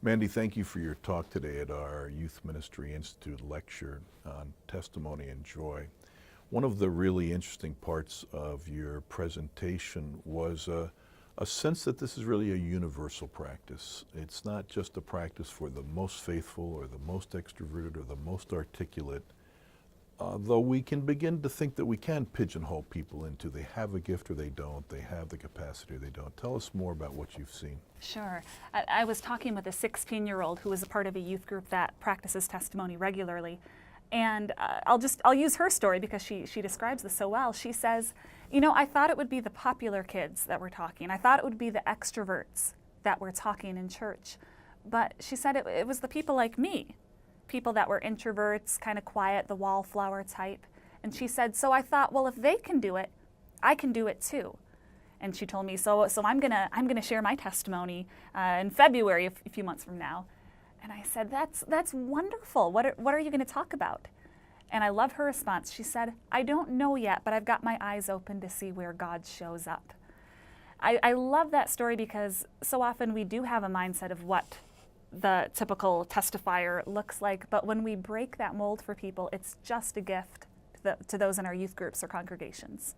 Mandy, thank you for your talk today at our Youth Ministry Institute lecture on testimony and joy. One of the really interesting parts of your presentation was a sense that this is really a universal practice. It's not just a practice for the most faithful or the most extroverted or the most articulate, though we can begin to think that we can pigeonhole people into they have a gift or they don't, they have the capacity or they don't. Tell us more about what you've seen. Sure. I was talking with a 16-year-old who was a part of a youth group that practices testimony regularly. And I'll use her story because she describes this so well. She says, you know, I thought it would be the popular kids that were talking. I thought it would be the extroverts that were talking in church. But she said it was the people like me, people that were introverts, kind of quiet, the wallflower type. And she said, so I thought, well, if they can do it, I can do it too. And she told me, so I'm gonna share my testimony in February, a few months from now. And I said, that's wonderful. What are you going to talk about? And I love her response. She said, I don't know yet, but I've got my eyes open to see where God shows up. I love that story because so often we do have a mindset of what the typical testifier looks like, but when we break that mold for people, it's just a gift to those in our youth groups or congregations.